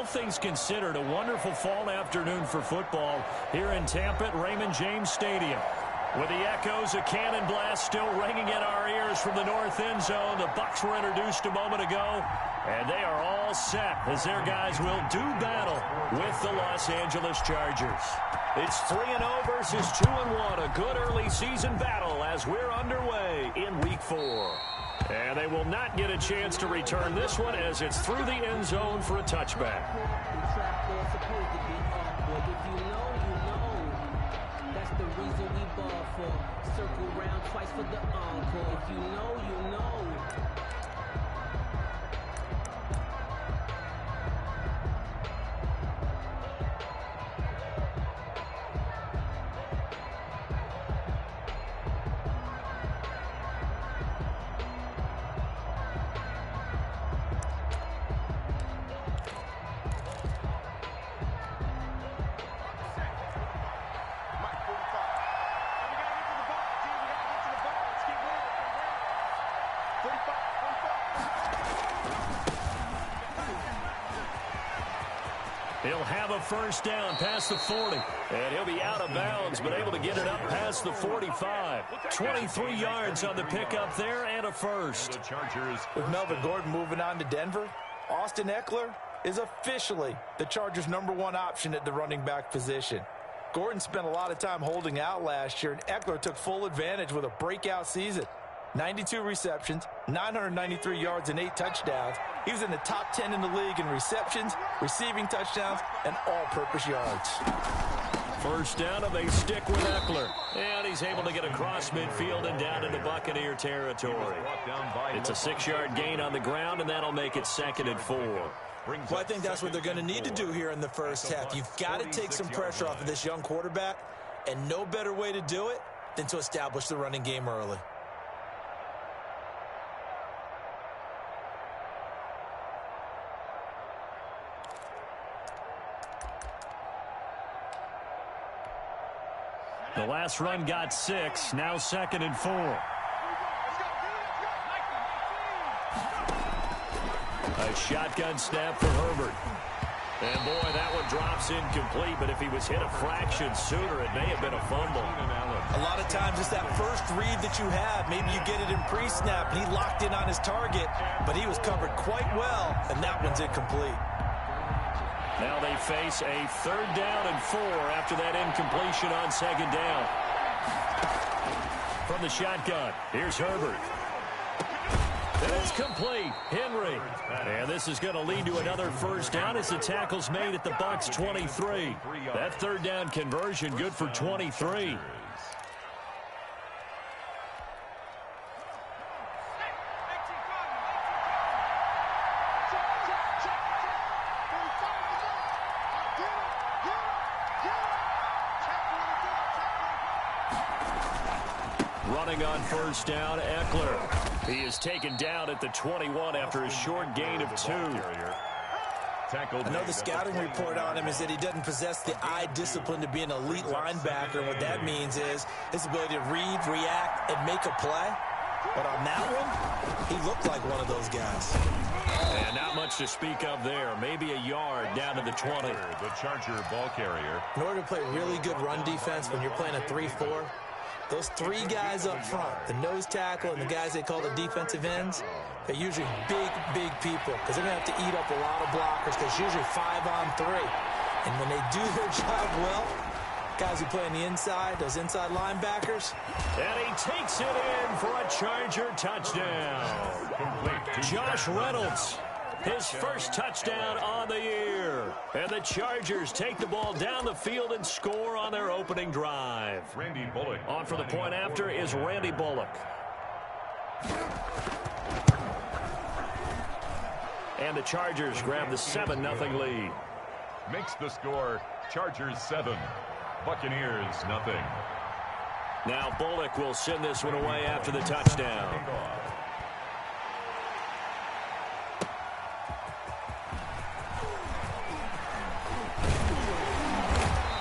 things considered, a wonderful fall afternoon for football here in Tampa at Raymond James Stadium. With the echoes of cannon blast still ringing in our ears from the north end zone, the Bucs were introduced a moment ago, and they are all set as their guys will do battle with the Los Angeles Chargers. It's 3-0 versus 2-1, a good early season battle as we're underway in Week 4. And they will not get a chance to return this one as it's through the end zone for a touchback. Circle round twice for the encore. If you know, you know. He'll have a first down past the 40. And he'll be out of bounds, but able to get it up past the 45. 23 yards on the pickup there and a first. With Melvin Gordon moving on to Denver, Austin Ekeler is officially the Chargers' #1 option at the running back position. Gordon spent a lot of time holding out last year, and Ekeler took full advantage with a breakout season. 92 receptions, 993 yards, and 8 touchdowns. He was in the top 10 in the league in receptions, receiving touchdowns, and all-purpose yards. First down, and they stick with Ekeler. And he's able to get across midfield and down into Buccaneer territory. It's a 6-yard gain on the ground, and that'll make it 2nd and 4. Well, I think that's what they're going to need to do here in the first half. You've got to take some pressure off of this young quarterback, and no better way to do it than to establish the running game early. The last run got 6, now 2nd and 4. A shotgun snap for Herbert. And boy, that one drops incomplete, but if he was hit a fraction sooner, it may have been a fumble. A lot of times it's that first read that you have. Maybe you get it in pre-snap, and he locked in on his target, but he was covered quite well, and that one's incomplete. Now they face a 3rd down and 4 after that incompletion on 2nd down. From the shotgun, here's Herbert. And it's complete. Henry. And this is going to lead to another first down as the tackle's made at the Bucs 23. That 3rd down conversion good for 23. Running on first down, Ekeler. He is taken down at the 21 after a short gain of 2. I know the scouting report on him is that he doesn't possess the eye discipline to be an elite linebacker. What that means is his ability to read, react, and make a play. But on that one, he looked like one of those guys. And not much to speak of there. Maybe a yard down to the 20. The Charger ball carrier. In order to play really good run defense when you're playing a 3-4, those 3 guys up front, the nose tackle and the guys they call the defensive ends, they're usually big people because they're going to have to eat up a lot of blockers because it's usually 5-on-3. And when they do their job well, guys who play on the inside, those inside linebackers. And he takes it in for a Charger touchdown. Josh Reynolds, his first touchdown on the year. And the Chargers take the ball down the field and score on their opening drive. Randy Bullock. On for the point after is Randy Bullock. And the Chargers grab the 7-0 lead. Makes the score Chargers 7, Buccaneers 0. Now Bullock will send this one away after the touchdown.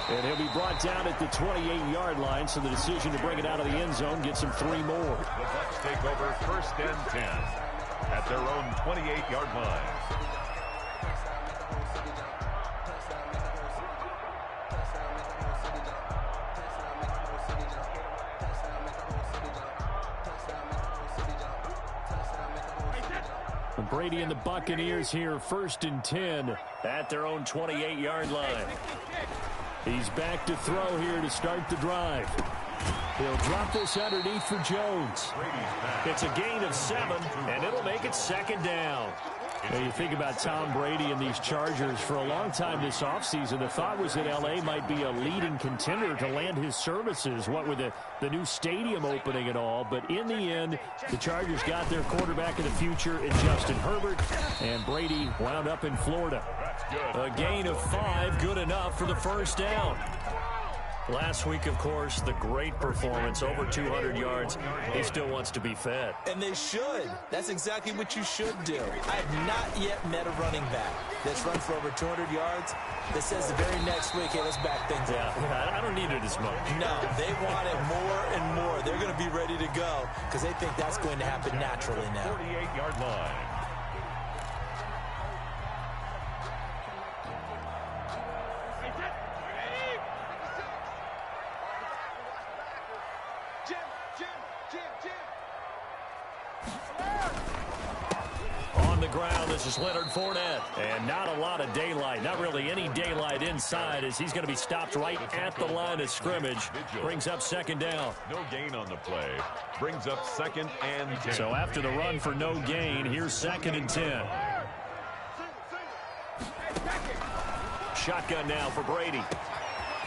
And he'll be brought down at the 28-yard line, so the decision to bring it out of the end zone gets him 3 more. The Bucs take over 1st and 10 at their own 28-yard line. Brady and the Buccaneers here, 1st and 10 at their own 28-yard line. He's back to throw here to start the drive. He'll drop this underneath for Jones. It's a gain of 7, and it'll make it 2nd down. Now you think about Tom Brady and these Chargers. For a long time this offseason, the thought was that L.A. might be a leading contender to land his services, what with the new stadium opening and all. But in the end, the Chargers got their quarterback of the future in Justin Herbert, and Brady wound up in Florida. A gain of 5, good enough for the 1st down. Last week, of course, the great performance, over 200 yards. He still wants to be fed. And they should. That's exactly what you should do. I have not yet met a running back that's run for over 200 yards that says the very next week, hey, let's back things up. Yeah, I don't need it as much. No, they want it more and more. They're going to be ready to go because they think that's going to happen naturally now. 48-yard line. On the ground, this is Leonard Fournette. And not a lot of daylight, not really any daylight inside, as he's going to be stopped right at the line of scrimmage. Brings up 2nd down. No gain on the play. Brings up 2nd and 10. So after the run for no gain, here's 2nd and 10. Shotgun now for Brady.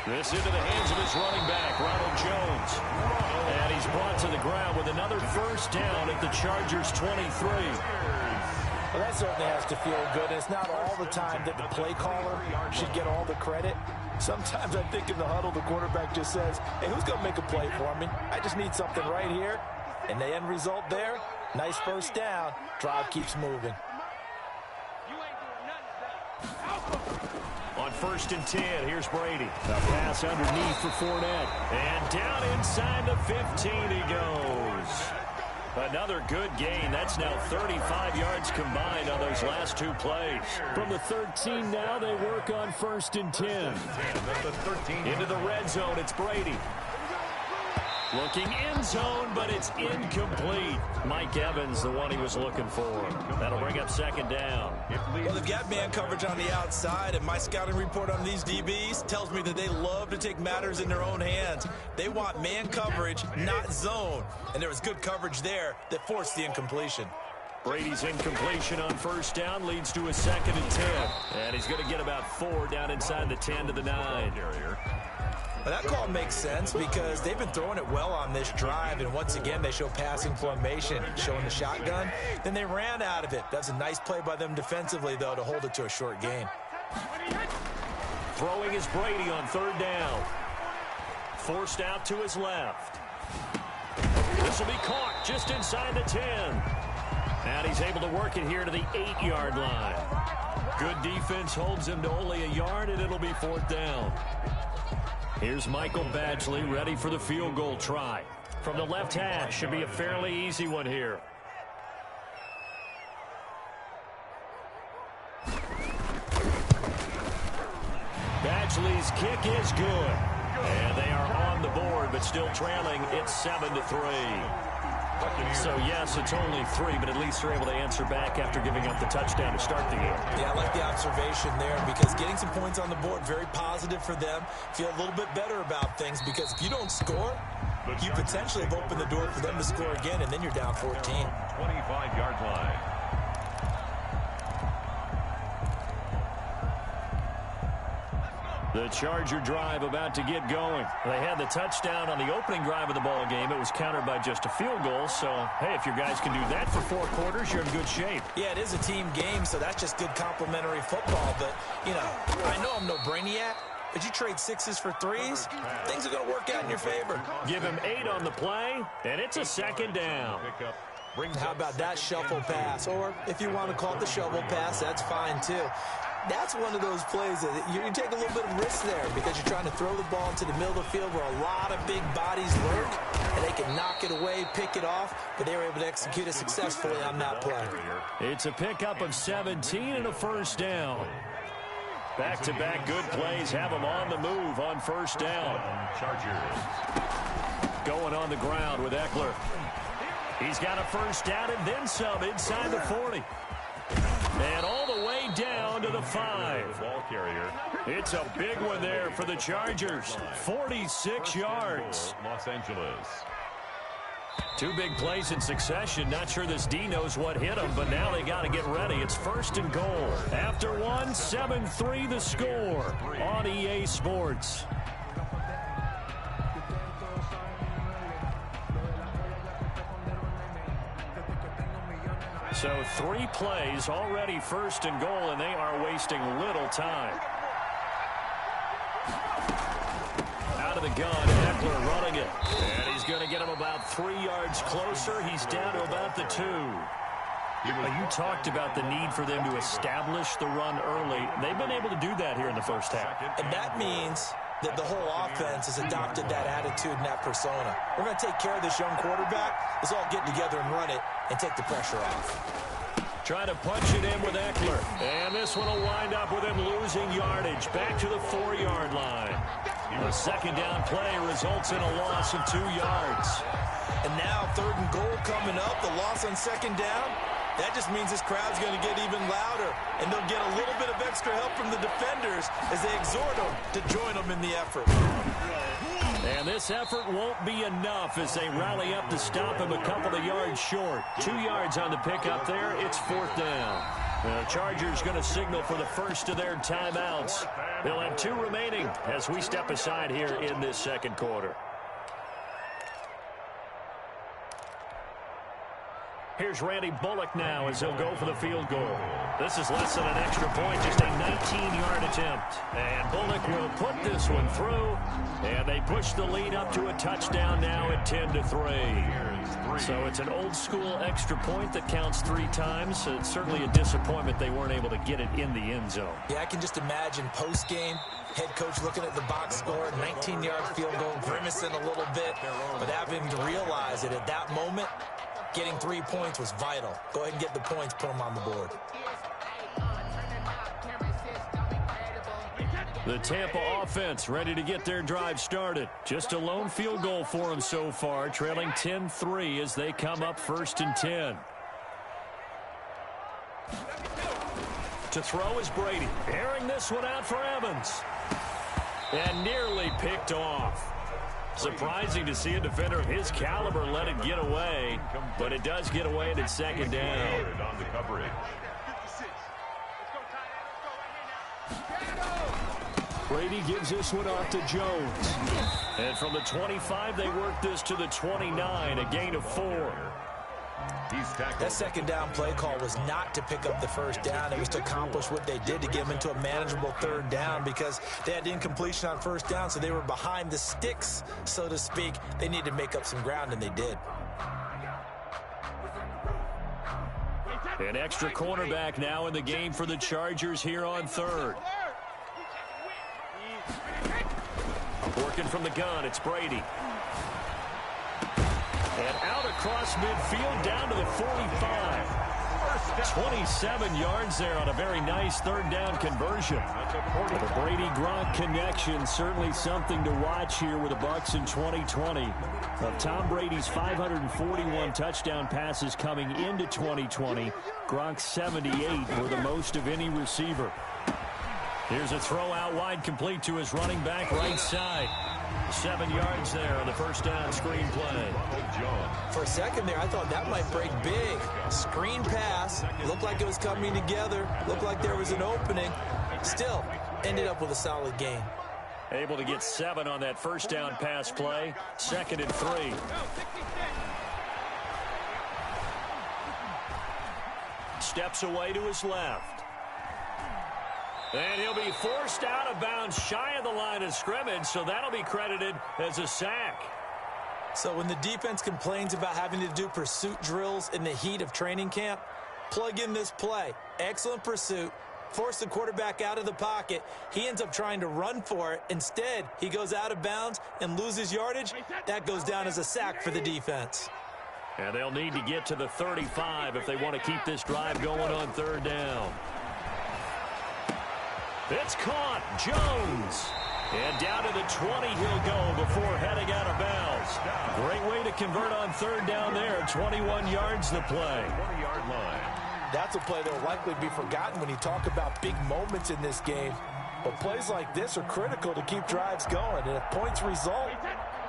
This into the hands of his running back, Ronald Jones. And he's brought to the ground with another 1st down at the Chargers' 23. Well, that certainly has to feel good. It's not all the time that the play caller should get all the credit. Sometimes I think in the huddle, the quarterback just says, hey, who's going to make a play for me? I just need something right here. And the end result there, nice 1st down. Drive keeps moving. On 1st and 10, here's Brady. A pass underneath for Fournette. And down inside the 15 he goes. Another good gain. That's now 35 yards combined on those last 2 plays. From the 13 now, they work on 1st and 10. Into the red zone, it's Brady. Looking in zone, but it's incomplete. Mike Evans, the one he was looking for. That'll bring up 2nd down. Well, they've got man coverage on the outside, and my scouting report on these DBs tells me that they love to take matters in their own hands. They want man coverage, not zone. And there was good coverage there that forced the incompletion. Brady's incompletion on 1st down leads to a 2nd and 10. And he's going to get about 4 down inside the 10 to the 9. Well, that call makes sense because they've been throwing it well on this drive, and once again they show passing formation, showing the shotgun. Then they ran out of it. That's a nice play by them defensively, though, to hold it to a short gain. Throwing is Brady on 3rd down. Forced out to his left. This will be caught just inside the 10. And he's able to work it here to the 8-yard line. Good defense holds him to only a yard, and it'll be 4th down. Here's Michael Badgley ready for the field goal try. From the left hash, should be a fairly easy one here. Badgley's kick is good. And they are on the board, but still trailing. It's 7-3. So, yes, it's only 3, but at least they're able to answer back after giving up the touchdown to start the game. Yeah, I like the observation there because getting some points on the board, very positive for them. Feel a little bit better about things because if you don't score, you potentially have opened the door for them to score again, and then you're down 14. 25-yard line. The Charger drive about to get going. They had the touchdown on the opening drive of the ball game. It was countered by just a field goal. So, hey, if your guys can do that for 4 quarters, you're in good shape. Yeah, it is a team game, so that's just good complimentary football. But, you know, I know I'm no brainiac, but you trade 6s for 3s, things are going to work out in your favor. Give him 8 on the play, and it's a 2nd down. How about that shuffle pass? Or if you want to call it the shovel pass, that's fine too. That's one of those plays that you can take a little bit of risk there because you're trying to throw the ball into the middle of the field where a lot of big bodies lurk, and they can knock it away, pick it off, but they were able to execute it successfully on that play. It's a pickup of 17 and a 1st down. Back-to-back good plays have them on the move on 1st down. Chargers. Going on the ground with Eckler. He's got a 1st down and then some inside the 40. 45. Ball carrier. It's a big one there for the Chargers. 46 yards. Los Angeles. Two big plays in succession. Not sure this D knows what hit him, but now they got to get ready. It's 1st and goal. After one, 7-3 the score on EA Sports. So 3 plays, already 1st and goal, and they are wasting little time. Out of the gun, Eckler running it. And he's going to get him about 3 yards closer. He's down to about the 2. You talked about the need for them to establish the run early. They've been able to do that here in the first half. And that means that the whole offense has adopted that attitude and that persona. We're going to take care of this young quarterback. Let's all get together and run it and take the pressure off. Trying to punch it in with Eckler. And this one will wind up with him losing yardage. Back to the 4-yard line. A 2nd down play results in a loss of 2 yards. And now 3rd and goal coming up. The loss on 2nd down. That just means this crowd's going to get even louder. And they'll get a little bit of extra help from the defenders as they exhort them to join them in the effort. And this effort won't be enough as they rally up to stop him a couple of yards short. 2 yards on the pickup there. It's 4th down. The Chargers going to signal for the first of their timeouts. They'll have 2 remaining as we step aside here in this 2nd quarter. Here's Randy Bullock now as he'll go for the field goal. This is less than an extra point, just a 19-yard attempt. And Bullock will put this one through. And they push the lead up to a touchdown now at 10-3. So it's an old-school extra point that counts 3 times. So it's certainly a disappointment they weren't able to get it in the end zone. Yeah, I can just imagine post-game, head coach looking at the box score, 19-yard field goal, grimacing a little bit, but having to realize that at that moment, getting 3 points was vital. Go ahead and get the points, put them on the board. The Tampa offense ready to get their drive started. Just a lone field goal for them so far, trailing 10-3 as they come up 1st and 10. To throw is Brady. Airing this one out for Evans. And nearly picked off. Surprising to see a defender of his caliber let it get away, but it does get away and it's 2nd down. On the coverage. Brady gives this one off to Jones. And from the 25, they work this to the 29, a gain of 4. That 2nd down play call was not to pick up the 1st down. It was to accomplish what they did to get them into a manageable 3rd down because they had incompletion on 1st down, so they were behind the sticks, so to speak. They needed to make up some ground, and they did. An extra cornerback now in the game for the Chargers here on 3rd. Working from the gun, it's Brady. And out across midfield down to the 45. 27 yards there on a very nice 3rd down conversion. The Brady-Gronk connection, certainly something to watch here with the Bucs in 2020. Of Tom Brady's 541 touchdown passes coming into 2020, Gronk's 78 were the most of any receiver. Here's a throw out wide, complete to his running back right side. 7 yards there on the 1st down screen play. For a second there, I thought that might break big. Screen pass. Looked like it was coming together. Looked like there was an opening. Still, ended up with a solid gain. Able to get 7 on that 1st down pass play. 2nd and 3. Steps away to his left. And he'll be forced out of bounds shy of the line of scrimmage, so that'll be credited as a sack. So when the defense complains about having to do pursuit drills in the heat of training camp, plug in this play. Excellent pursuit. Force the quarterback out of the pocket. He ends up trying to run for it. Instead, he goes out of bounds and loses yardage. That goes down as a sack for the defense. And they'll need to get to the 35 if they want to keep this drive going on 3rd down. It's caught. Jones. And down to the 20 he'll go before heading out of bounds. Great way to convert on 3rd down there. 21 yards the play. 20-yard line. That's a play that will likely be forgotten when you talk about big moments in this game. But plays like this are critical to keep drives going. And if points result,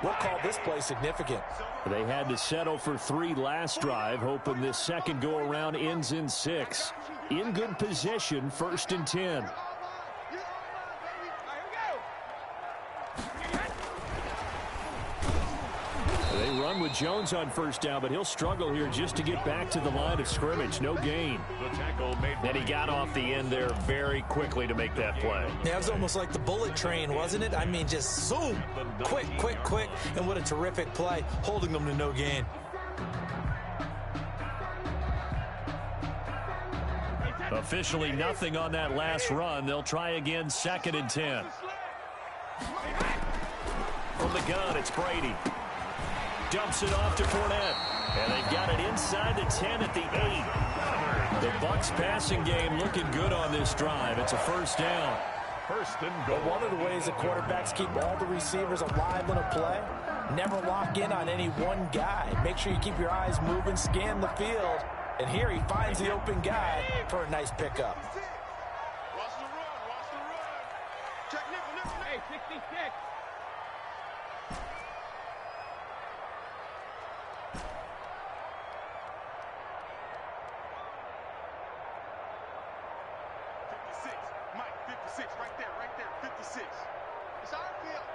we'll call this play significant. They had to settle for 3 last drive, hoping this second go-around ends in 6. In good position, 1st and 10. They run with Jones on 1st down, but he'll struggle here just to get back to the line of scrimmage. No gain. And he got off the end there very quickly to make that play. Yeah, it was almost like the bullet train, wasn't it? I mean, just zoom, quick, and what a terrific play, holding them to no gain. Officially nothing on that last run. They'll try again, 2nd and 10. From the gun, it's Brady. Dumps it off to Fournette. And they've got it inside the 10 at the 8. The Bucs passing game looking good on this drive. It's a 1st down. 1st and goal. One of the ways that quarterbacks keep all the receivers alive in a play, never lock in on any one guy. Make sure you keep your eyes moving, scan the field. And here he finds the open guy for a nice pickup. Watch the run. Check nickel. Hey, 66. Mike, 56, right there, 56. It's our field.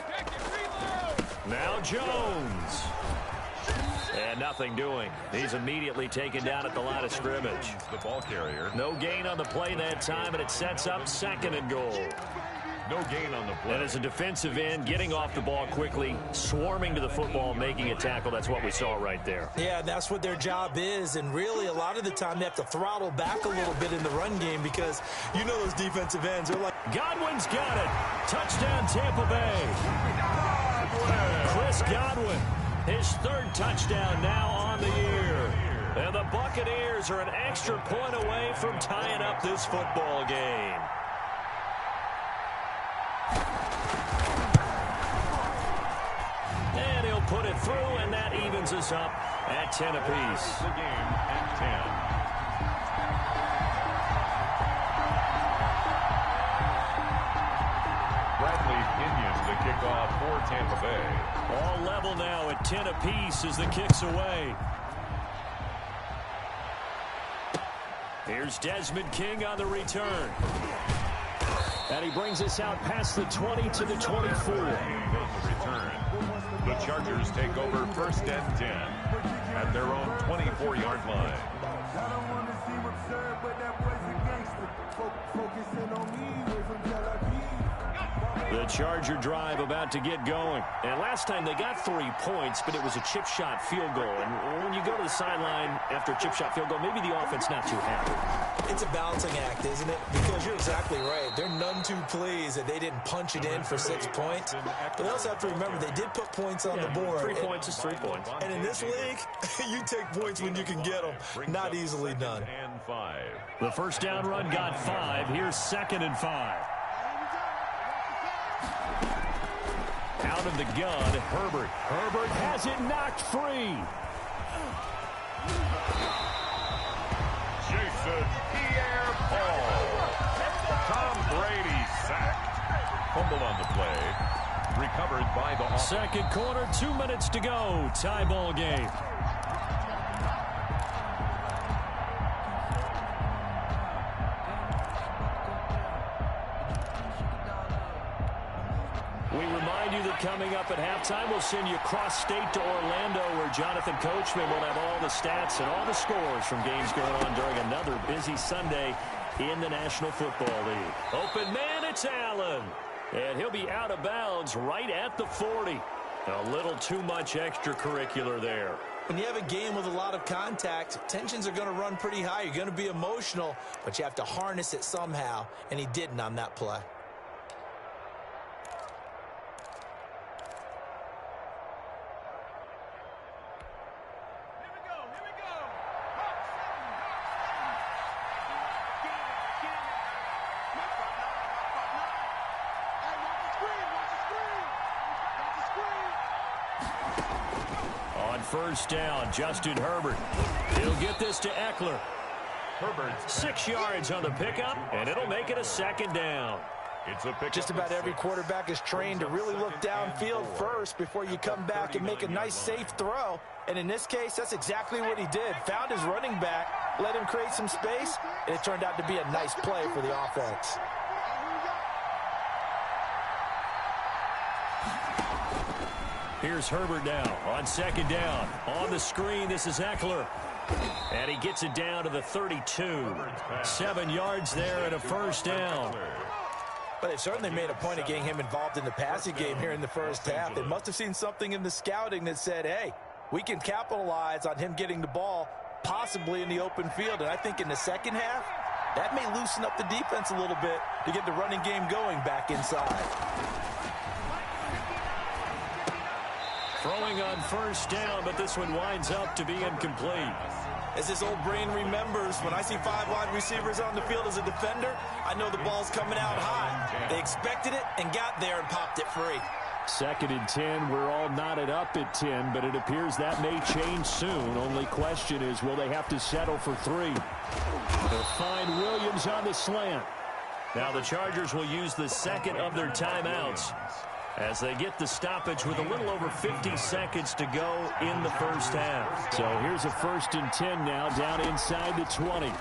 Check it, reload. Now Jones. And nothing doing. He's immediately taken down at the line of scrimmage. The ball carrier. No gain on the play that time, and it sets up 2nd and goal. No gain on the play. And as a defensive end, getting off the ball quickly, swarming to the football, making a tackle, that's what we saw right there. Yeah, that's what their job is, and really a lot of the time they have to throttle back a little bit in the run game because you know those defensive ends are like... Godwin's got it. Touchdown, Tampa Bay. Chris Godwin, his 3rd touchdown now on the year. And the Buccaneers are an extra point away from tying up this football game. And he'll put it through, and that evens us up at 10 apiece. The game at 10. Bradley Indians the kickoff for Tampa Bay. All level now at 10 apiece as the kick's away. Here's Desmond King on the return. And he brings us out past the 20 to the 24. Return. The Chargers take over 1st and 10 at their own 24-yard line. I don't want to seem absurd, but that boy's a gangster. Focusing on me, way from Tel Aviv. The Charger drive about to get going. And last time they got 3 points, but it was a chip shot field goal. And when you go to the sideline after a chip shot field goal, maybe the offense not too happy. It's a balancing act, isn't it? Because you're exactly right. They're none too pleased that they didn't punch it in for 6 points. But they also have to remember they did put points on the board. 3 points is 3 points. And in this league, you take points when you can get them. Not easily done. And 5. The 1st down run got 5. Here's 2nd and 5. Out of the gun, Herbert. Herbert has it knocked free. Jason Pierre-Paul. Tom Brady sacked. Fumble on the play. Recovered by the offense. 2nd quarter, 2 minutes to go. Tie ball game. We remind you that coming up at halftime, we'll send you cross-state to Orlando, where Jonathan Coachman will have all the stats and all the scores from games going on during another busy Sunday in the National Football League. Open man, it's Allen. And he'll be out of bounds right at the 40. A little too much extracurricular there. When you have a game with a lot of contact, tensions are going to run pretty high. You're going to be emotional, but you have to harness it somehow, and he didn't on that play. On 1st down, Justin Herbert. He'll get this to Eckler. 6 yards on the pickup, and it'll make it a second down. It's a pick. Just about every quarterback is trained to really look downfield first before you come back and make a nice, safe throw. And in this case, that's exactly what he did. Found his running back, let him create some space, and it turned out to be a nice play for the offense. Here's Herbert now on second down. On the screen, this is Eckler. And he gets it down to the 32. 7 yards there and a first down. But they've certainly made a point of getting him involved in the passing game here in the first half. They must have seen something in the scouting that said, hey, we can capitalize on him getting the ball, possibly in the open field. And I think in the second half, that may loosen up the defense a little bit to get the running game going back inside. Throwing on first down, but this one winds up to be incomplete. As this old brain remembers, when I see 5 wide receivers on the field as a defender, I know the ball's coming out high. They expected it and got there and popped it free. 2nd and 10. We're all knotted up at 10, but it appears that may change soon. Only question is, will they have to settle for 3? They'll find Williams on the slant. Now the Chargers will use the second of their timeouts as they get the stoppage with a little over 50 seconds to go in the first half. So here's a 1st and 10 now down inside the 20.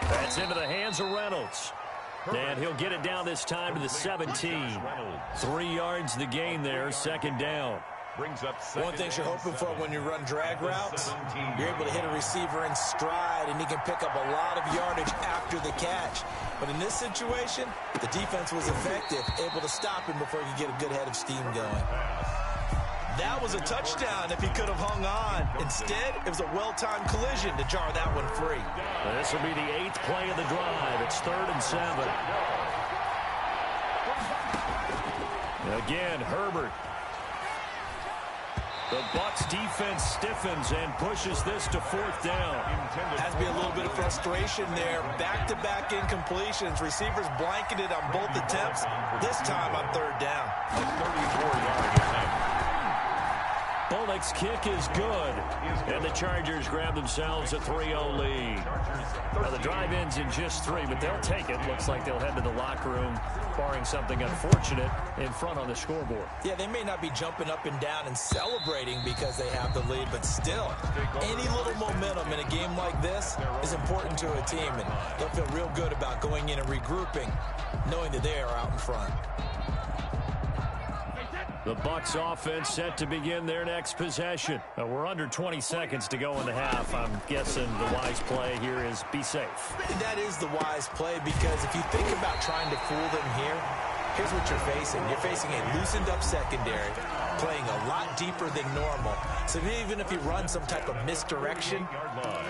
That's into the hands of Reynolds. And he'll get it down this time to the 17. 3 yards the gain there, second down. One thing you're hoping for when you run drag routes, you're able to hit a receiver in stride, and he can pick up a lot of yardage after the catch. But in this situation, the defense was effective, able to stop him before he could get a good head of steam going. That was a touchdown if he could have hung on. Instead, it was a well-timed collision to jar that one free. This will be the 8th play of the drive. It's 3rd and 7. Again, Herbert. The Bucs defense stiffens and pushes this to 4th down. Has to be a little bit of frustration there. Back-to-back incompletions. Receivers blanketed on both attempts. This time on 3rd down. 34-yard attempt. Bullock's kick is good. And the Chargers grab themselves a 3-0 lead. Now the drive ends in just 3, but they'll take it. Looks like they'll head to the locker room, barring something unfortunate, in front on the scoreboard. Yeah, they may not be jumping up and down and celebrating because they have the lead, but still, any little momentum in a game like this is important to a team, and they'll feel real good about going in and regrouping, knowing that they are out in front. The Bucs offense set to begin their next possession. We're under 20 seconds to go in the half. I'm guessing the wise play here is be safe. That is the wise play, because if you think about trying to fool them here, here's what you're facing. You're facing a loosened up secondary, playing a lot deeper than normal. So even if you run some type of misdirection,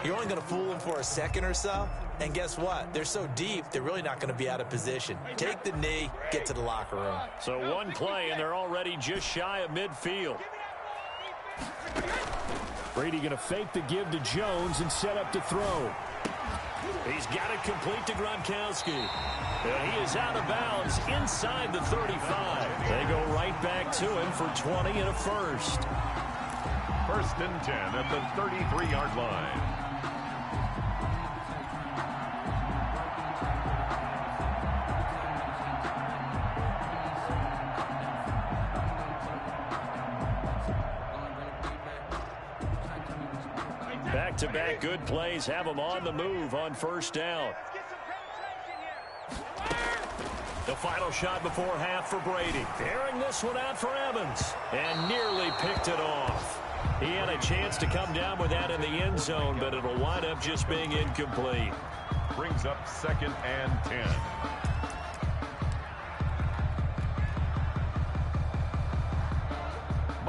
you're only going to fool them for a second or so. And guess what? They're so deep, they're really not going to be out of position. Take the knee, get to the locker room. So one play, and they're already just shy of midfield. Brady going to fake the give to Jones and set up to throw. He's got it complete to Gronkowski. And he is out of bounds inside the 35. They go right back to him for 20 and a first. 1st and 10 at the 33-yard line. Back-to-back good plays have them on the move on 1st down. The final shot before half for Brady. Airing this one out for Evans. And nearly picked it off. He had a chance to come down with that in the end zone, but it'll wind up just being incomplete. Brings up 2nd and 10.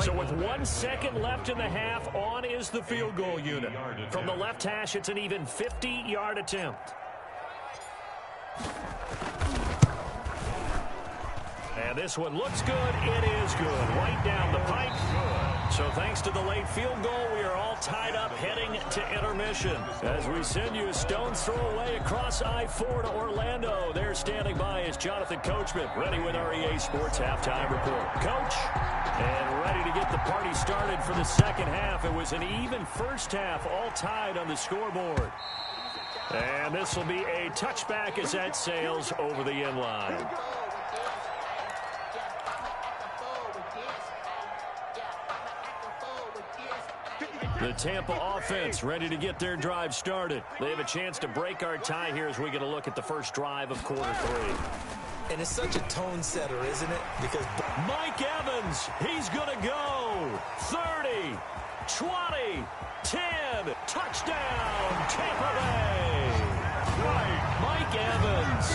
So with 1 second left in the half, on is the field goal unit. From the left hash, it's an even 50-yard attempt. And this one looks good. It is good. Right down the pipe. Good. So thanks to the late field goal, we are all tied up heading to intermission. As we send you a stone's throw away across I-4 to Orlando. There standing by is Jonathan Coachman, ready with our EA Sports Halftime Report. Coach, and ready to get the party started for the second half. It was an even first half, all tied on the scoreboard. And this will be a touchback as that sails over the end line. The Tampa offense ready to get their drive started. They have a chance to break our tie here as we get a look at the first drive of quarter three. And it's such a tone setter, isn't it? Because Mike Evans, he's going to go. 30, 20, 10, touchdown, Tampa Bay. Mike Evans,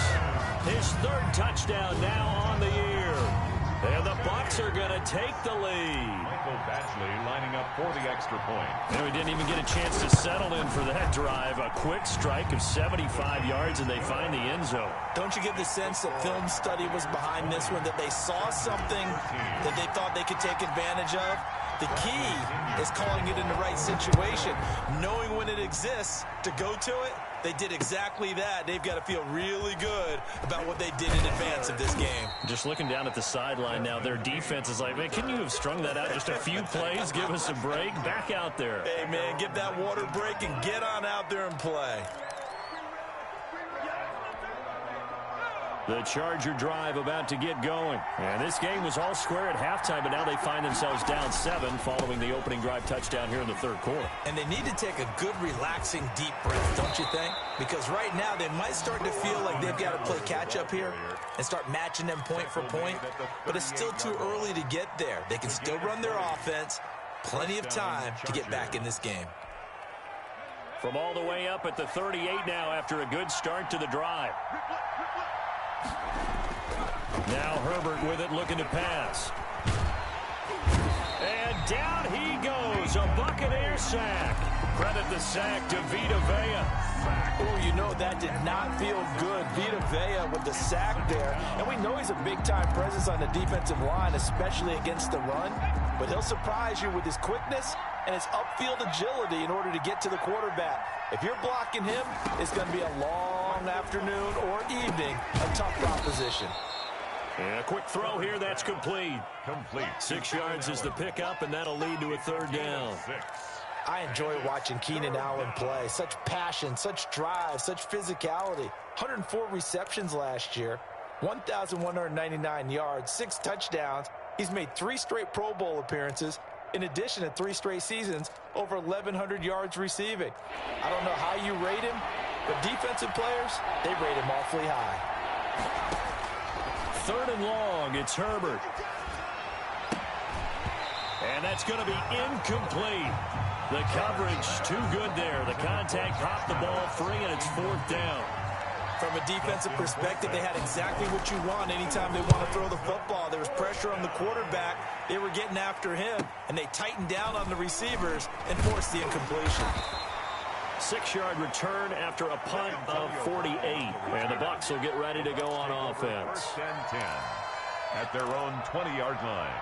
his third touchdown now on the year. And the Bucs are going to take the lead. Michael Badgley lining up for the extra point. And we didn't even get a chance to settle in for that drive. A quick strike of 75 yards, and they find the end zone. don't you get the sense that film study was behind this one, that they saw something that they thought they could take advantage of? The key is calling it in the right situation, knowing when it exists to go to it. They did exactly that. They've got to feel really good about what they did in advance of this game. Just looking down at the sideline now, their defense is like, man, can you have strung that out just a few plays? Give us a break. Back out there. Hey, man, give that water break and get on out there and play. The Charger drive about to get going. And this game was all square at halftime, but now they find themselves down 7 following the opening drive touchdown here in the third quarter. And they need to take a good, relaxing, deep breath, don't you think? Because right now they might start to feel like they've got to play catch-up here and start matching them point for point. But it's still too early to get there. They can still run their offense. Plenty of time to get back in this game. From all the way up at the 38 now after a good start to the drive. Now Herbert with it, looking to pass. And down he goes, a Buccaneer sack. Credit the sack to Vita Vea. Oh, you know, that did not feel good. Vita Vea with the sack there. And we know he's a big-time presence on the defensive line, especially against the run. But he'll surprise you with his quickness and his upfield agility in order to get to the quarterback. If you're blocking him, it's going to be a long afternoon or evening of tough proposition. And a quick throw here, that's complete. 6 yards is the pickup, and that'll lead to a third down. I enjoy watching Keenan Allen play. Such passion, such drive, such physicality. 104 receptions last year, 1,199 yards, 6 touchdowns. He's made 3 straight Pro Bowl appearances, in addition to 3 straight seasons, over 1,100 yards receiving. I don't know how you rate him, but defensive players, they rate him awfully high. 3rd and long, it's Herbert. And that's going to be incomplete. The coverage too good there. The contact popped the ball free, and it's 4th down. From a defensive perspective, they had exactly what you want anytime they want to throw the football. There was pressure on the quarterback. They were getting after him, and they tightened down on the receivers and forced the incompletion. 6-yard return after a punt of 48. And the Bucs will get ready to go on offense. 1st and 10 at their own 20-yard line.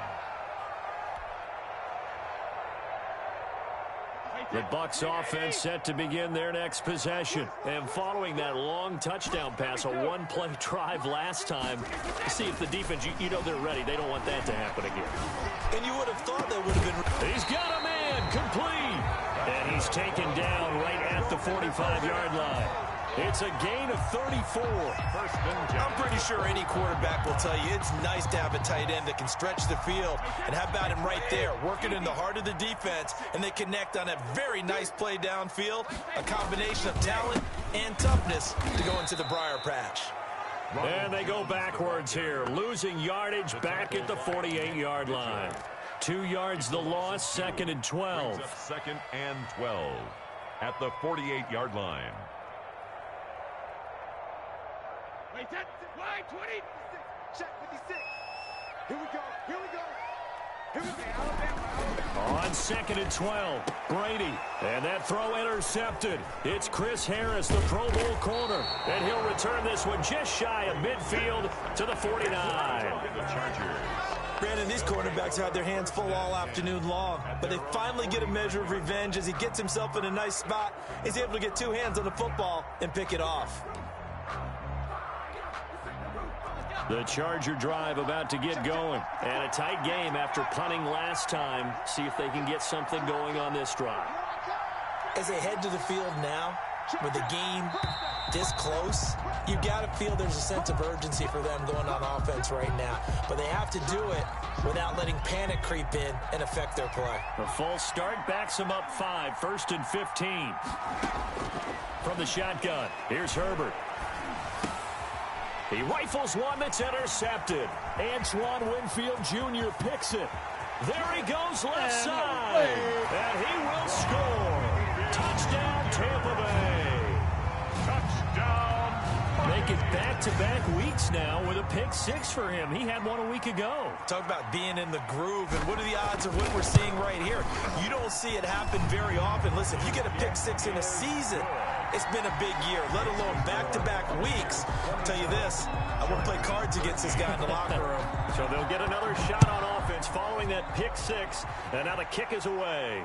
The Bucs offense set to begin their next possession. And following that long touchdown pass, a one-play drive last time, see if the defense, you know they're ready. They don't want that to happen again. And you would have thought that would have been... He's got a man, complete. And he's taken down right at the 45-yard line. It's a gain of 34. 1st and 10. I'm pretty sure any quarterback will tell you it's nice to have a tight end that can stretch the field. And how about him right there, working in the heart of the defense, and they connect on a very nice play downfield, a combination of talent and toughness to go into the briar patch. And they go backwards here, losing yardage back at the 48-yard line. 2 yards the loss, 2nd and 12. 2nd and 12 at the 48-yard line. Wait, that's wide 20. Check 56. Here we go. Here we go. Here we go. Alabama. On 2nd and 12, Brady. And that throw intercepted. It's Chris Harris, the Pro Bowl corner. And he'll return this one just shy of midfield to the 49. The Chargers. Brandon, these cornerbacks had their hands full all afternoon long, but they finally get a measure of revenge as he gets himself in a nice spot. He's able to get two hands on the football and pick it off. The Charger drive about to get going. And a tight game after punting last time. See if they can get something going on this drive. As they head to the field now, with the game this close, you've got to feel there's a sense of urgency for them going on offense right now. But they have to do it without letting panic creep in and affect their play. A false start backs them up 5, 1st and 15. From the shotgun, here's Herbert. He rifles one that's intercepted. Antoine Winfield Jr. picks it. There he goes left side. And he will score. Touchdown, Tampa Bay. Touchdown. Make it back-to-back weeks now with a pick 6 for him. He had one a week ago. Talk about being in the groove, and what are the odds of what we're seeing right here? You don't see it happen very often. Listen, if you get a pick 6 in a season, it's been a big year, let alone back-to-back weeks. I'll tell you this, I wouldn't play cards against this guy in the locker room. So they'll get another shot on offense following that pick 6, and now the kick is away.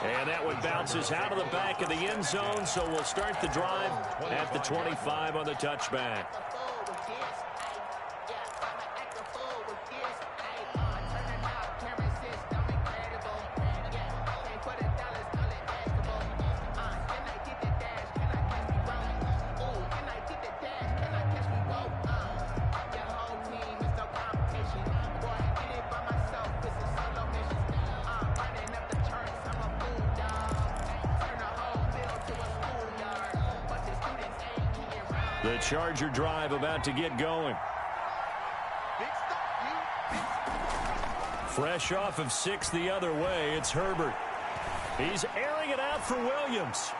And that one bounces out of the back of the end zone, so we'll start the drive at the 25 on the touchback. The Charger drive about to get going. Fresh off of 6 the other way, it's Herbert. He's airing it out for Williams.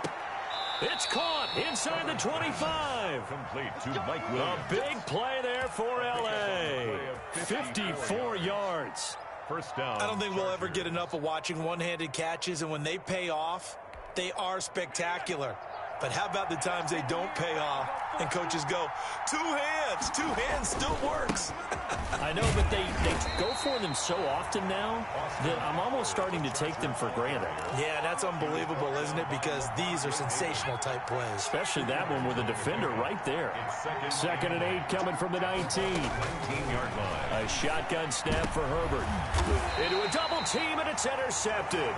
It's caught inside the 25. Complete to Mike Williams. A big play there for L.A. 54 yards. First down. I don't think we'll ever get enough of watching one-handed catches, and when they pay off, they are spectacular. But how about the times they don't pay off and coaches go, two hands still works. I know, but they go for them so often now that I'm almost starting to take them for granted. Yeah, that's unbelievable, isn't it? Because these are sensational type plays. Especially that one with a defender right there. 2nd and 8 coming from the 19. 19-yard line. A shotgun snap for Herbert. Into a double team, and it's intercepted.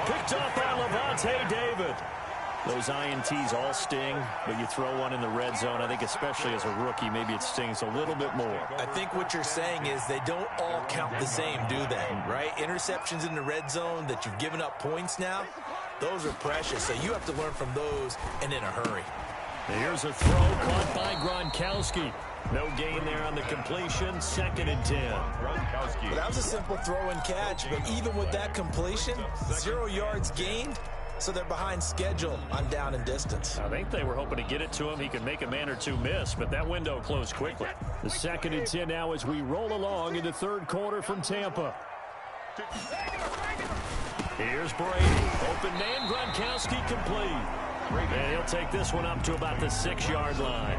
Picked up by Levante David. Those INTs all sting, but you throw one in the red zone, I think especially as a rookie, maybe it stings a little bit more. I think what you're saying is they don't all count the same, do they? Right? Interceptions in the red zone that you've given up points now, those are precious. So you have to learn from those and in a hurry. Here's a throw caught by Gronkowski. No gain there on the completion. 2nd and 10. Gronkowski. Well, that was a simple throw and catch, but even with that completion, 0 yards gained. So they're behind schedule on down and distance. I think they were hoping to get it to him. He could make a man or two miss, but that window closed quickly. The 2nd and 10 now as we roll along in the 3rd quarter from Tampa. Here's Brady. Open man, Gronkowski complete. And he'll take this one up to about the 6-yard line.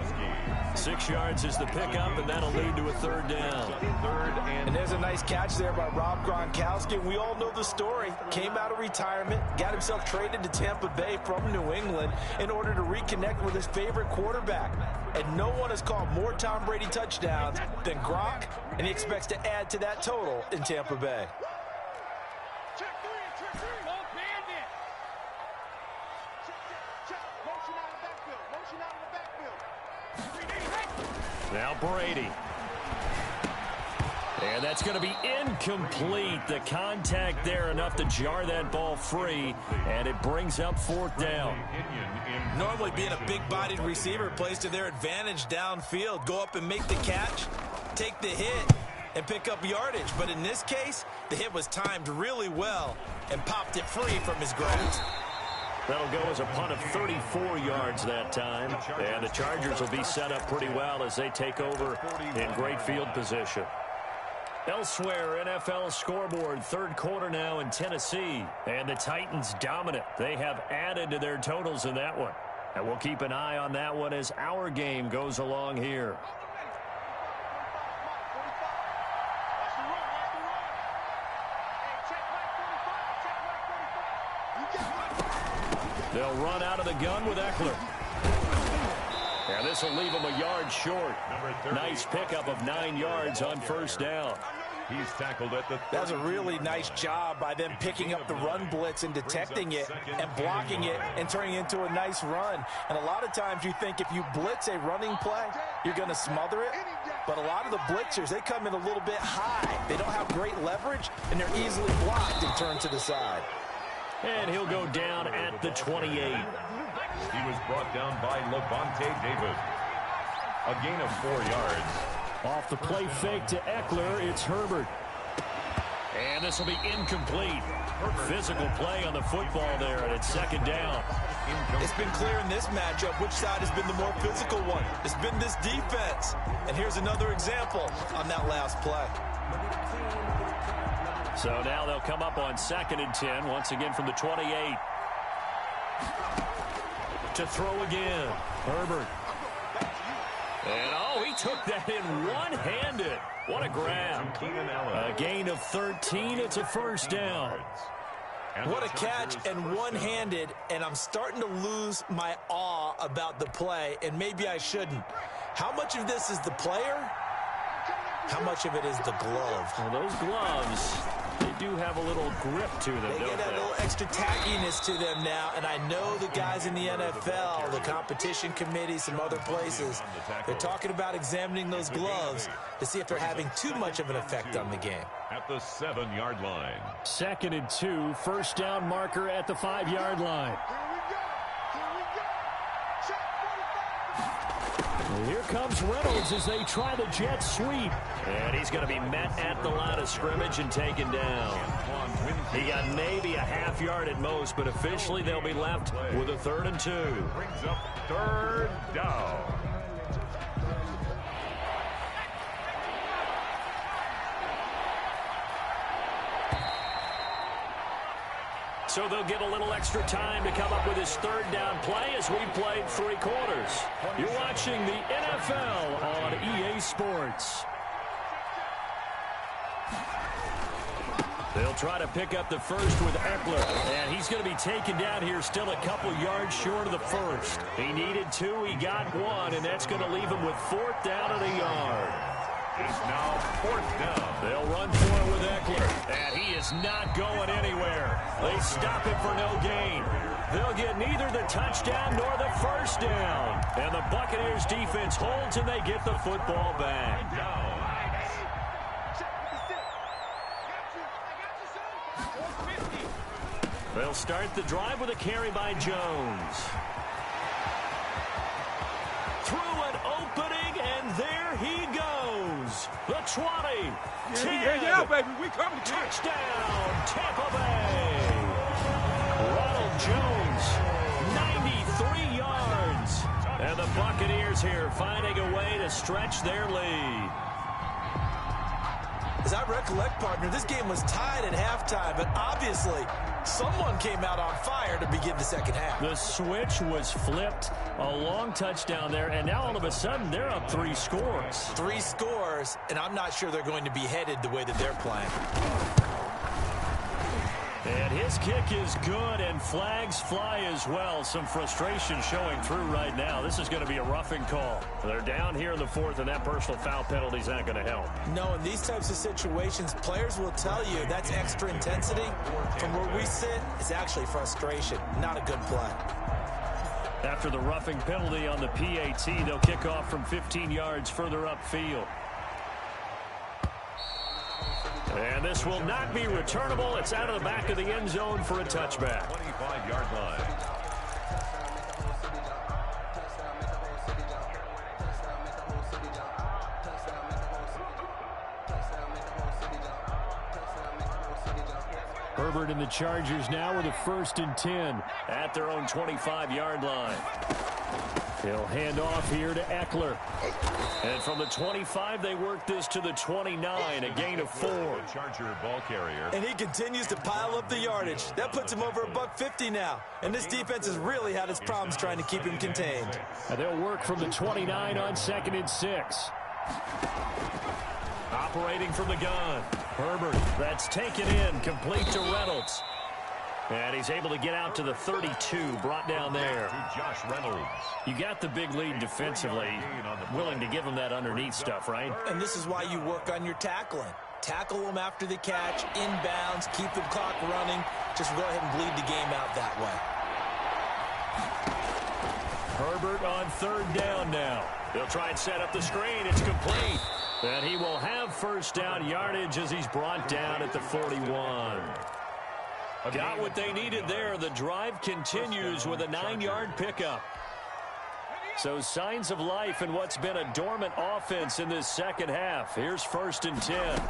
6 yards is the pickup, and that'll lead to a 3rd down. And there's a nice catch there by Rob Gronkowski. We all know the story. Came out of retirement, got himself traded to Tampa Bay from New England in order to reconnect with his favorite quarterback. And no one has caught more Tom Brady touchdowns than Gronk, and he expects to add to that total in Tampa Bay. Check three. Long bandit. Check. Motion out of the backfield. Motion out of the backfield. Now Brady. And that's going to be incomplete. The contact there enough to jar that ball free, and it brings up 4th down. Normally being a big-bodied receiver plays to their advantage downfield. Go up and make the catch, take the hit, and pick up yardage. But in this case, the hit was timed really well and popped it free from his grasp. That'll go as a punt of 34 yards that time. And the Chargers will be set up pretty well as they take over in great field position. Elsewhere, NFL scoreboard, 3rd quarter now in Tennessee. And the Titans dominant. They have added to their totals in that one. And we'll keep an eye on that one as our game goes along here. They'll run out of the gun with Eckler. And this will leave him a yard short. Nice pickup of 9 yards on first down. He's tackled at the... That was a really nice job by them picking up the run blitz and detecting it and blocking it and turning it into a nice run. And a lot of times you think if you blitz a running play, you're going to smother it. But a lot of the blitzers, they come in a little bit high. They don't have great leverage, and they're easily blocked and turned to the side. And he'll go down at the 28. He was brought down by Levante David. A gain of 4 yards. Off the play fake to Eckler, it's Herbert. And this will be incomplete. Physical play on the football there, and it's second down. It's been clear in this matchup which side has been the more physical one. It's been this defense. And here's another example on that last play. So now they'll come up on 2nd and 10, once again from the 28. To throw again, Herbert. And, he took that in one-handed. What a grab. A gain of 13. It's a first down. What a catch and one-handed, and I'm starting to lose my awe about the play, and maybe I shouldn't. How much of this is the player? How much of it is the glove? Well, those gloves, they do have a little grip to them, They get a little extra tackiness to them now, and I know the guys in the NFL, the competition committee, some other places, they're talking about examining those gloves to see if they're having too much of an effect on the game. At the 7-yard line. 2nd and 2, first down marker at the 5-yard line. Here comes Reynolds as they try the jet sweep. And he's going to be met at the line of scrimmage and taken down. He got maybe a half yard at most, but officially they'll be left with a 3rd and 2. Brings up 3rd down. So they'll get a little extra time to come up with his 3rd down play as we played 3 quarters. You're watching the NFL on EA Sports. They'll try to pick up the first with Eckler, and he's going to be taken down here still a couple yards short of the first. He needed 2, he got 1, and that's going to leave him with 4th down at a yard. It's now 4th down. They'll run for it with Eckler, and he is not going anywhere. They stop him for no gain. They'll get neither the touchdown nor the first down. And the Buccaneers defense holds, and they get the football back. They'll start the drive with a carry by Jones. Through an opening, and there he goes. The 20, 10, yeah, baby, we coming. touchdown, Tampa Bay. Ronald Jones, 93 yards. And the Buccaneers here finding a way to stretch their lead. As I recollect, partner, this game was tied at halftime, but obviously someone came out on fire to begin the second half. The switch was flipped, a long touchdown there, and now all of a sudden they're up 3 scores. 3 scores, and I'm not sure they're going to be headed the way that they're playing. And his kick is good, and flags fly as well. Some frustration showing through right now. This is going to be a roughing call. They're down here in the 4th, and that personal foul penalty is not going to help. No, in these types of situations, players will tell you that's extra intensity. From where we sit, it's actually frustration, not a good play. After the roughing penalty on the PAT, they'll kick off from 15 yards further upfield. And this will not be returnable. It's out of the back of the end zone for a touchback. 25-yard line. Herbert and the Chargers now with a 1st and 10 at their own 25-yard line. He'll hand off here to Eckler. And from the 25, they work this to the 29, a gain of 4. Charger ball carrier. And he continues to pile up the yardage. That puts him over $150 now. And this defense has really had its problems trying to keep him contained. And they'll work from the 29 on 2nd and 6. Operating from the gun. Herbert, that's taken in, complete to Reynolds. And he's able to get out to the 32, brought down there. Josh Reynolds. You got the big lead defensively, willing to give him that underneath stuff, right? And this is why you work on your tackling. Tackle them after the catch, inbounds, keep the clock running. Just go ahead and bleed the game out that way. Herbert on third down now. He'll try and set up the screen. It's complete. And he will have first down yardage as he's brought down at the 41. Got what they needed there. The drive continues with a 9-yard pickup. So signs of life in what's been a dormant offense in this second half. Here's 1st and 10.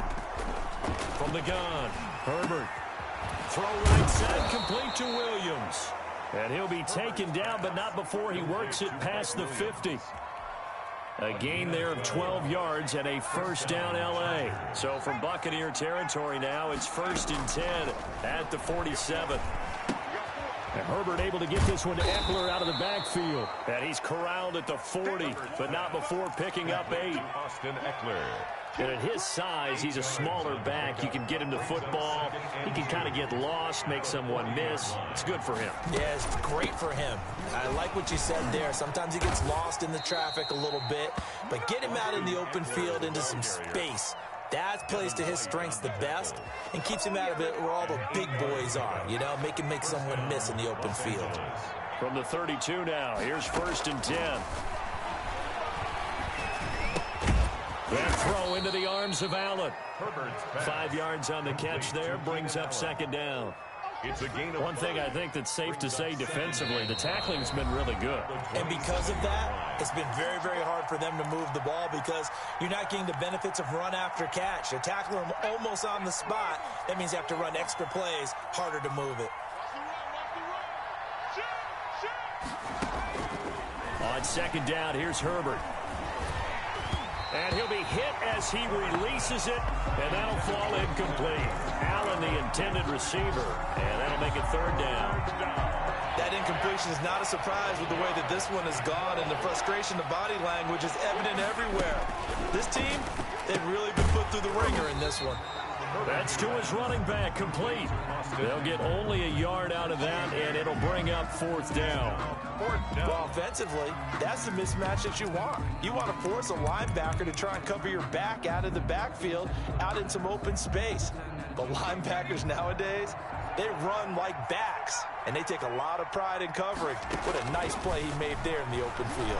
From the gun, Herbert. Throw right side, complete to Williams. And he'll be taken down, but not before he works it past the 50. A gain there of 12 yards and a first down L.A. So from Buccaneer territory now, it's 1st and 10 at the 47. And Herbert able to get this one to Eckler out of the backfield. And he's corralled at the 40, but not before picking up 8. Austin Eckler. And at his size, he's a smaller back. You can get him to football. He can kind of get lost, make someone miss. It's good for him. Yeah, it's great for him. I like what you said there. Sometimes he gets lost in the traffic a little bit, but get him out in the open field into some space. That plays to his strengths the best and keeps him out of it where all the big boys are, you know, make someone miss in the open field. From the 32 now, here's 1st and 10. That throw into the arms of Allen. 5 yards on the catch there, brings up 2nd down. It's a gain of one thing I think that's safe to say defensively, the tackling's been really good. And because of that, it's been very, very hard for them to move the ball because you're not getting the benefits of run after catch. You're tackling them almost on the spot. That means you have to run extra plays, harder to move it. On 2nd down, here's Herbert. And he'll be hit as he releases it, and that'll fall incomplete. Allen, the intended receiver, and that'll make it 3rd down. That incompletion is not a surprise with the way that this one has gone, and the frustration, the body language is evident everywhere. This team, they've really been put through the ringer in this one. That's to his running back, complete. They'll get only a yard out of that, and it'll bring up 4th down. Well, offensively, that's the mismatch that you want. You want to force a linebacker to try and cover your back out of the backfield, out in some open space. But linebackers nowadays, they run like backs, and they take a lot of pride in coverage. What a nice play he made there in the open field.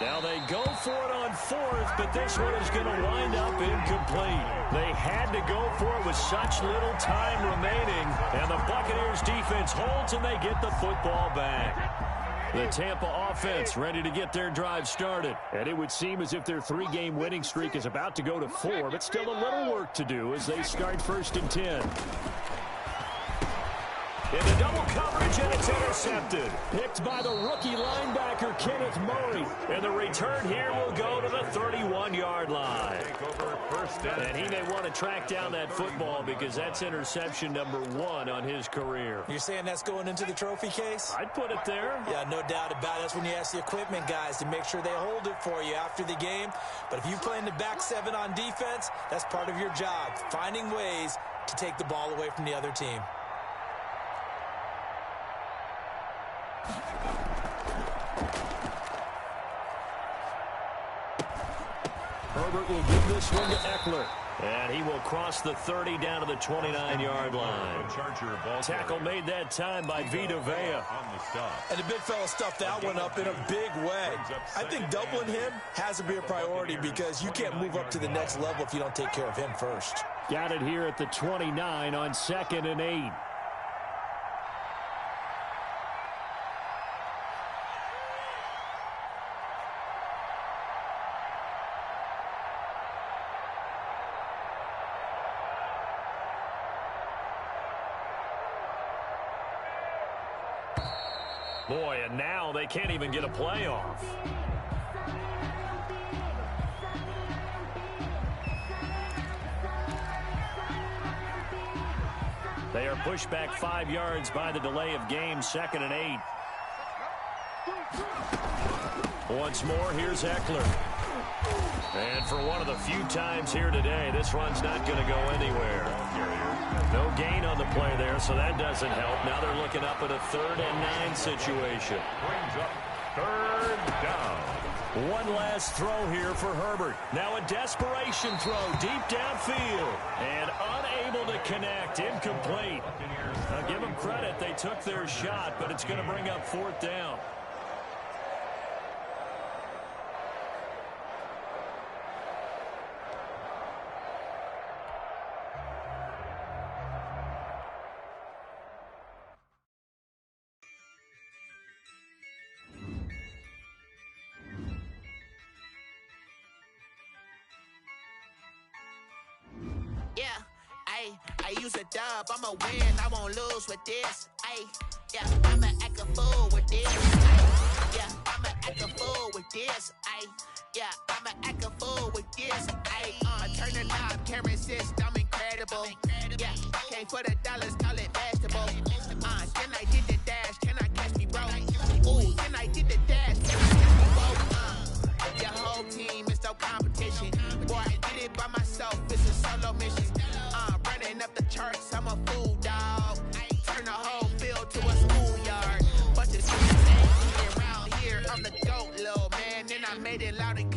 Now they go for it on 4th, but this one is going to wind up incomplete. They had to go for it with such little time remaining, and the Buccaneers defense holds and they get the football back. The Tampa offense ready to get their drive started, and it would seem as if their 3-game winning streak is about to go to 4, but still a little work to do as they start 1st and 10. In the double coverage, and it's intercepted. Picked by the rookie linebacker, Kenneth Murray. And the return here will go to the 31-yard line. And he may want to track down that football because that's interception number 1 on his career. You're saying that's going into the trophy case? I'd put it there. Yeah, no doubt about it. That's when you ask the equipment guys to make sure they hold it for you after the game. But if you play in the back 7 on defense, that's part of your job, finding ways to take the ball away from the other team. Herbert will give this one to Eckler. And he will cross the 30 down to the 29-yard line. Tackle made that time by Vita Vea. And the big fella stuffed that one up in a big way. I think doubling him has to be a priority because you can't move up to the next level if you don't take care of him first. Got it here at the 29 on 2nd and 8. Boy, and now they can't even get a playoff. They are pushed back 5 yards by the delay of game, 2nd and 8. Once more, here's Eckler. And for one of the few times here today, this run's not going to go anywhere. No gain on the play there, so that doesn't help. Now they're looking up at a 3rd and 9 situation. Brings up 3rd down. One last throw here for Herbert. Now a desperation throw deep downfield. And unable to connect. Incomplete. Now give them credit. They took their shot, but it's going to bring up 4th down. I use a dub, I'ma win, I won't lose with this. Yeah, I'ma act a fool with this. Yeah, I'ma act a fool with this. Yeah, I'ma act a fool with this. I turn the knob, can't resist, I'm incredible. Yeah, came for the dollars, call it vegetable. Then I did the dash, can I catch me, bro? Ooh, then I did the dash, can I catch me, bro? Your whole team is no competition. Boy, I did it by myself, it's a solo mission. Running up the charts, I'm a fool, dog. Turn the whole field to a schoolyard. But the around here, I'm the GOAT, little man. Then I made it loud again.